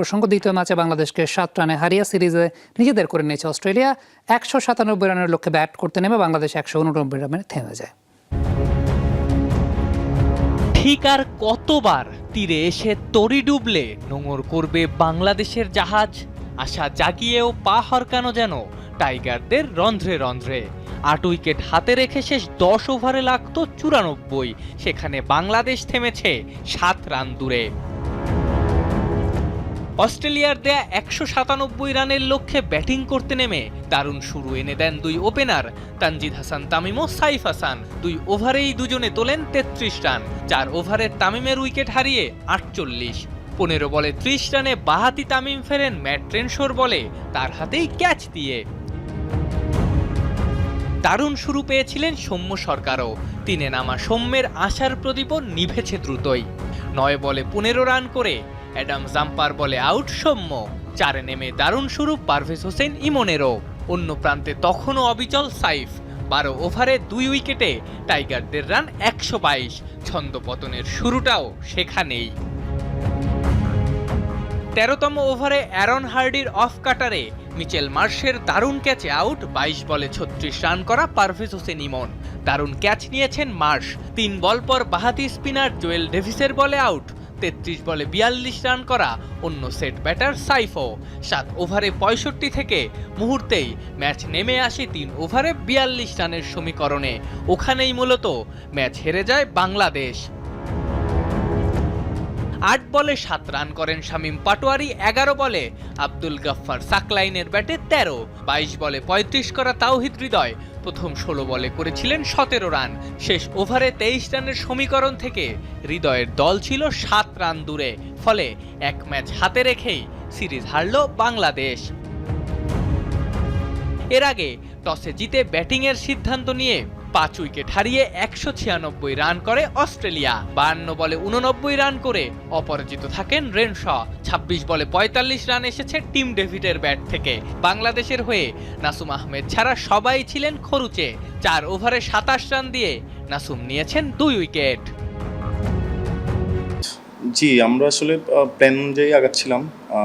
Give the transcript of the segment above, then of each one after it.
প্রসঙ্গ দ্বিতীয় ম্যাচে বাংলাদেশকে 7 রানে হারিয়ে সিরিজে নিজেদের করে নিয়েছে অস্ট্রেলিয়া। 197 রানের লক্ষ্যে ব্যাট করতে নেমে বাংলাদেশ 189 রানে থেমে যায়। ঠিক আর কতবার তীরে এসে তরি ডুবলে নোঙর করবে বাংলাদেশের জাহাজ? আশা জাগিয়েও পা হরকানো যেন টাইগারদের রন্ধ্রে রন্ধ্রে। 8 উইকেট হাতে রেখে শেষ 10 ওভারে লাগতো 94, সেখানে বাংলাদেশ থেমেছে 7 রান দূরে। অস্ট্রেলিয়ার দেয়া 197 রানের লক্ষ্যে ব্যাটিং করতে নেমে দারুণ শুরু এনে দেন দুই ওপেনার তানজিদ হাসান তামিম ও সাইফ হাসান। 2 ওভারেই দুজনে তোলেন 33 রান। 4 ওভারে তামিমের উইকেট হারিয়ে 48। 15 বলে 30 রানে বাঁহাতি তামিম ফেরেন ম্যাট ট্রেনশোর বলে তার হাতেই ক্যাচ দিয়ে। দারুণ শুরু পেয়েছিলেন সৌম্য সরকারও। 3-এ নামা সৌম্যের আশার প্রদীপও নিভেছে দ্রুতই। 9 বলে 15 রান করে অ্যাডাম জাম্পার বলে আউট সৌম্য। 4-এ নেমে দারুণ শুরু পারভেজ হোসেন ইমনেরও। অন্য প্রান্তে তখনও অবিচল সাইফ। 12 ওভারে 2 উইকেটে টাইগারদের রান 122। ছন্দপতনের শুরুটাও সেখানেই। 13তম ওভারে অ্যারন হার্ডির অফ কাটারে মিচেল মার্শের দারুণ ক্যাচে আউট। 22 বলে 36 রান করা পারভেজ হোসেন ইমন। দারুণ ক্যাচ নিয়েছেন মার্শ। 3 বল পর বাঁহাতি স্পিনার জোয়েল ডেভিসের বলে আউট। 33 বলে 42 রান করা অন্য সেট ব্যাটার সাইফও। 7 ওভারে 65 থেকে মুহূর্তেই ম্যাচ নেমে আসে 3 ওভারে 42 রানের সমীকরণে। ওখানেই মূলত ম্যাচ হেরে যায় বাংলাদেশ। 8 বলে 7 রান করেন শামীম পাটোয়ারি। 11 বলে আব্দুল গাফফার সাকলাইনের ব্যাটে 13। 22 বলে 35 করা তাওহিদ হৃদয় প্রথম 16 বলে করেছিলেন 17 রান। শেষ ওভারে 23 রানের সমীকরণ থেকে হৃদয়ের দল ছিল 7 রান দূরে। ফলে এক ম্যাচ হাতে রেখেই সিরিজ হারল বাংলাদেশ। এর আগে টসে জিতে ব্যাটিংয়ের সিদ্ধান্ত নিয়ে 5 উইকেট হারিয়ে 196 রান করে অস্ট্রেলিয়া। 52 বলে 89 রান করে অপরাজিত থাকেন রেনশ। 26 বলে 45 রান এসেছে টিম ডেভিডের ব্যাট থেকে। বাংলাদেশের হয়ে নাসুম আহমেদ ছাড়া সবাই ছিলেন খরুচে। 4 ওভারে 27 রান দিয়ে নাসুম নিয়েছেন 2 উইকেট। জি, আমরা আসলে প্ল্যান অনুযায়ী আগাচ্ছিলাম।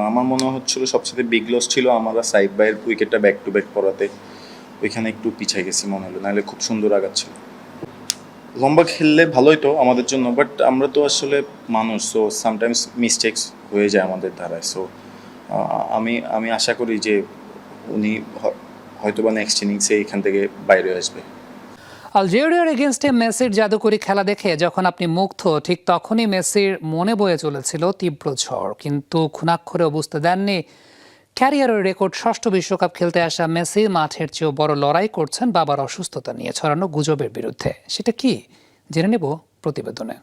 আমার মনে হচ্ছিল সবচেয়ে বিগ লস ছিল আমরা সাইফ ভাইয়ের উইকেটটা ব্যাক টু ব্যাক পড়াতে। ওইখানে একটু পিছিয়ে গেছি মনে হলো, নাহলে খুব সুন্দর আগাচ্ছিল। লম্বা খেললে ভালোই তো আমাদের জন্য, বাট আমরা তো আসলে মানুষ, সো সামটাইমস মিস্টেকস হয়ে যায় আমাদের ধারায়। সো আমি আশা করি যে উনি হয়তোবা নেক্সট ইনিংসে এখান থেকে বাইরে আসবে। আলজেরিয়ার এগেনস্টে মেসির জাদুকরি খেলা দেখে যখন আপনি মুগ্ধ, ঠিক তখনই মেসির মনে বয়ে চলেছিল তীব্র ঝড়। কিন্তু খুনাক্ষরেও বুঝতে দেননি ক্যারিয়ারের রেকর্ড 6ষ্ঠ বিশ্বকাপ খেলতে আসা মেসি মাঠের চেয়েও বড় লড়াই করছেন বাবার অসুস্থতা নিয়ে ছড়ানো গুজবের বিরুদ্ধে। সেটা কি জেনে নেব প্রতিবেদনে।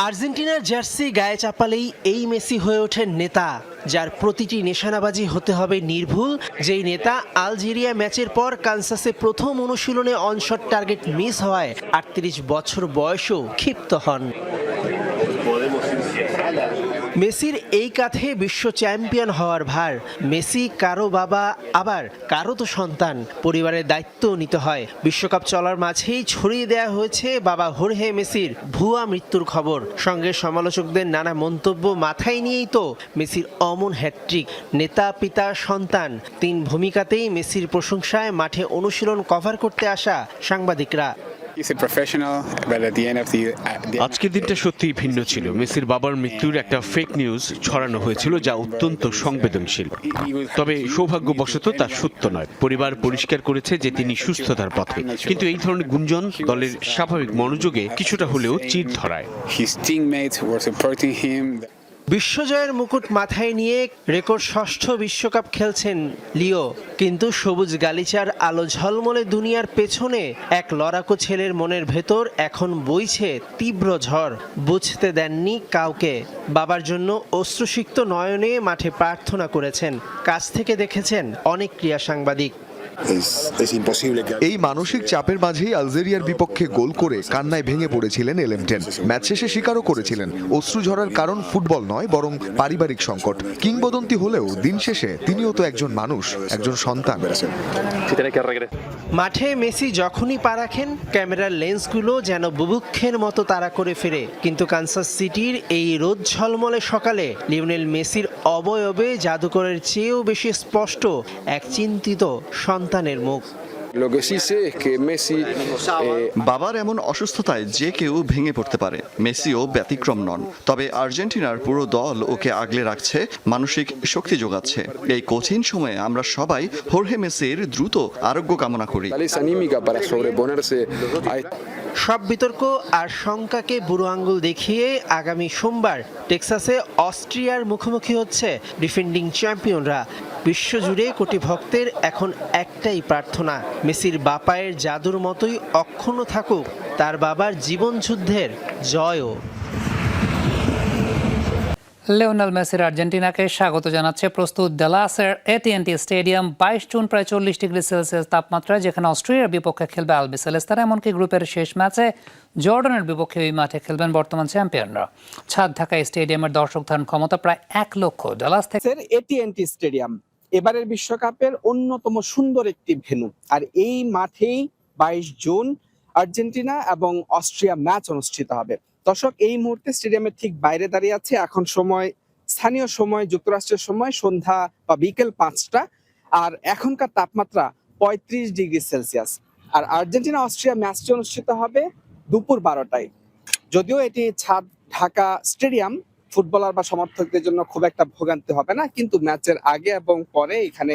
আর্জেন্টিনার জার্সি গায়ে চাপালেই এই মেসি হয়ে ওঠেন নেতা, যার প্রতিটি নিশানাবাজি হতে হবে নির্ভুল। যেই নেতা আলজেরিয়া ম্যাচের পর কানসাসে প্রথম অনুশীলনে অনশট টার্গেট মিস হওয়ায় 38 বছর বয়সেও ক্ষিপ্ত হন। মেসির এই কাঁধে বিশ্ব চ্যাম্পিয়ন হওয়ার ভার। মেসি কারো বাবা, আবার কারো তো সন্তান। পরিবারের দায়িত্ব নিতে হয়। বিশ্বকাপ চলার মাঝেই ছড়িয়ে দেওয়া হয়েছে বাবা হোর্হে মেসির ভুয়া মৃত্যুর খবর। সঙ্গে সমালোচকদের নানা মন্তব্য মাথায় নিয়েই তো মেসির অমন হ্যাটট্রিক। নেতা, পিতা, সন্তান 3 ভূমিকাতেই মেসির প্রশংসায় মাঠে অনুশীলন কভার করতে আসা সাংবাদিকরা। আজকের দিনটা সত্যিই ভিন্ন ছিল। মেসির বাবার মৃত্যুর একটা ফেক নিউজ ছড়ানো হয়েছিল, যা অত্যন্ত সংবেদনশীল। তবে সৌভাগ্যবশত তা সত্য নয়। পরিবার পরিষ্কার করেছে যে তিনি সুস্থতার পথে, কিন্তু এই ধরনের গুঞ্জন দলের স্বাভাবিক মনোযোগে কিছুটা হলেও চির ধরায়। বিশ্বজয়ের মুকুট মাথায় নিয়ে রেকর্ড 6ষ্ঠ বিশ্বকাপ খেলছেন লিও, কিন্তু সবুজ গালিচার আলো ঝলমলে দুনিয়ার পেছনে এক লড়াকু ছেলের মনের ভেতর এখন বইছে তীব্র ঝড়। বুঝতে দেননি কাউকে। বাবার জন্য অশ্রুসিক্ত নয়নে মাঠে প্রার্থনা করেছেন। কাছ থেকে দেখেছেন অনেক ক্রীড়া সাংবাদিক। এই মানসিক চাপের মাঝেই আলজেরিয়ার বিপক্ষে গোল করে কান্নায় ভেঙে পড়েছিলেন এলেমটেন। ম্যাচ শেষে স্বীকারও করেছিলেন অশ্রু ঝরার কারণ ফুটবল নয় বরং পারিবারিক সংকট। কিংবদন্তি হলেও দিন শেষে তিনিও তো একজন মানুষ, একজন সন্তান। মাঠে মেসি যখনই পা রাখেন ক্যামেরার লেন্সগুলো যেন বুভুক্ষের মতো তাড়া করে ফেরে, কিন্তু কানসাস সিটির এই রোদ ঝলমলে সকালে লিওনেল মেসির অবয়বে জাদুকরের চেয়েও বেশি স্পষ্ট এক চিন্তিত সন্তানের মুখ। বাবার এমন অসুস্থতায় যে কেউ ভেঙে পড়তে পারে, মেসিও ব্যতিক্রম নন। তবে আর্জেন্টিনার পুরো দল ওকে আগলে রাখছে, মানসিক শক্তি যোগাচ্ছে। এই কঠিন সময়ে আমরা সবাই হোর্হে মেসির দ্রুত আরোগ্য কামনা করি। সব বিতর্ক আর শঙ্কাকে বুড়ো আঙ্গুল দেখিয়ে আগামী সোমবার টেক্সাসে অস্ট্রিয়ার মুখোমুখি হচ্ছে ডিফেন্ডিং চ্যাম্পিয়নরা। বিশ্বজুড়ে কোটি ভক্তের এখন একটাই প্রার্থনা, মেসির বাপায়ের জাদুর মতোই অক্ষুণ্ণ থাকুক তার বাবার জীবনযুদ্ধের জয়ও। লিওনেল মেসির আর্জেন্টিনাকে স্বাগত জানাচ্ছে প্রস্তুত ডালাসের AT&T স্টেডিয়াম। 22 জুন প্রায় 40 ডিগ্রি সেলসিয়াস তাপমাত্রা, যেখানে অস্ট্রিয়ার বিপক্ষে খেলবে আলবিসেলেস্তারা। এমনকি গ্রুপের শেষ ম্যাচে জর্ডানের বিপক্ষে এই মাঠে খেলবেন বর্তমান চ্যাম্পিয়নরা। ছাদ ঢাকা স্টেডিয়ামের দর্শক ধারণ ক্ষমতা প্রায় 1 লক্ষ। ডালাস থেকে AT&T স্টেডিয়াম এবারের বিশ্বকাপের অন্যতম সুন্দর একটি ভেন্যু, আর এই মাঠেই 22 জুন আর্জেন্টিনা এবং অস্ট্রিয়া ম্যাচ অনুষ্ঠিত হবে। দর্শক, এই মুহূর্তে স্টেডিয়ামের ঠিক বাইরে দাঁড়িয়ে আছে। এখন সময় স্থানীয় সময় যুক্তরাষ্ট্রের সময় সন্ধ্যা বা বিকেল 5টা, আর এখনকার তাপমাত্রা 35 ডিগ্রি সেলসিয়াস। আর আর্জেন্টিনা অস্ট্রিয়া ম্যাচটি অনুষ্ঠিত হবে দুপুর 12টায়। যদিও এটি ছাদ ঢাকা স্টেডিয়াম, ফুটবলার বা সমর্থকদের জন্য খুব একটা ভোগান্তি হবে না, কিন্তু ম্যাচের আগে এবং পরে এখানে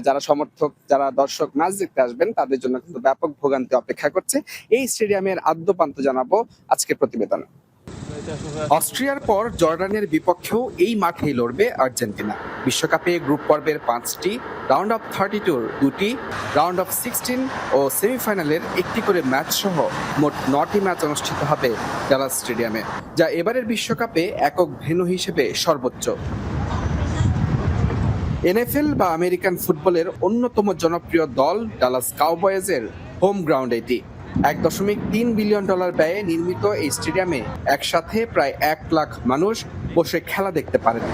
যারা সমর্থক, যারা দর্শক ম্যাচ দেখতে আসবেন তাদের জন্য কিন্তু ব্যাপক ভোগান্তি অপেক্ষা করছে। এই স্টেডিয়ামের আদ্যপান্ত জানাবো আজকের প্রতিবেদনে। অস্ট্রিয়ার পর জর্ডানের বিপক্ষেও এই মাঠেই লড়বে আর্জেন্টিনা। বিশ্বকাপে গ্রুপ পর্বের 5টি, রাউন্ড অফ 32 2টি, রাউন্ড অফ 16 ও সেমিফাইনালের 1টি করে ম্যাচ সহ মোট 9টি ম্যাচ অনুষ্ঠিত হবে ডালাস স্টেডিয়ামে, যা এবারের বিশ্বকাপে একক ভেন্যু হিসেবে সর্বোচ্চ। NFL বা আমেরিকান ফুটবলের অন্যতম জনপ্রিয় দল ডালাস কাউবয়েজের হোম গ্রাউন্ড এটি। $1.3 বিলিয়ন ব্যয়ে নির্মিত এই স্টেডিয়ামে একসাথে প্রায় 1 লাখ মানুষ বসে খেলা দেখতে পারেন।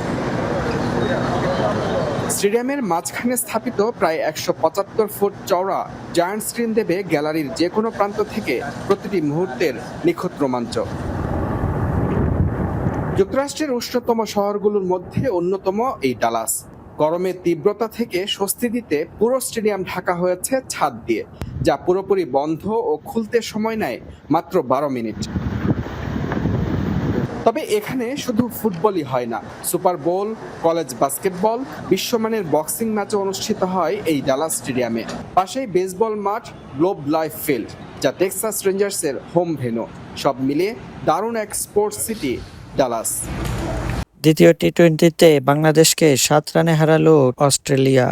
স্টেডিয়ামের মাঝখানে স্থাপিত প্রায় 175 ফুট চওড়া জায়ান্ট স্ক্রিন দেবে গ্যালারির যে কোনো প্রান্ত থেকে প্রতিটি মুহূর্তের নিখুঁত রোমাঞ্চ। যুক্তরাষ্ট্রের উষ্ণতম শহরগুলোর মধ্যে অন্যতম এই ডালাস। গরমের তীব্রতা থেকে স্বস্তি দিতে পুরো স্টেডিয়াম ঢাকা হয়েছে ছাদ দিয়ে, যা পুরোপুরি বন্ধ ও খুলতে সময় নেয় মাত্র 12 মিনিট। তবে এখানে শুধু ফুটবলই হয় না, সুপার বোল, কলেজ বাস্কেটবল, বিশ্বমানের বক্সিং ম্যাচও অনুষ্ঠিত হয় এই ডালাস স্টেডিয়ামে। পাশেই বেসবল মাঠ, গ্লোব লাইফ ফিল্ড, যা টেক্সাস রেঞ্জার্সের হোম ভেন্যু। সব মিলিয়ে দারুণ এক স্পোর্টস সিটি ডালাস। দ্বিতীয় টি-20তে বাংলাদেশকে 7 রানে হারালো অস্ট্রেলিয়া।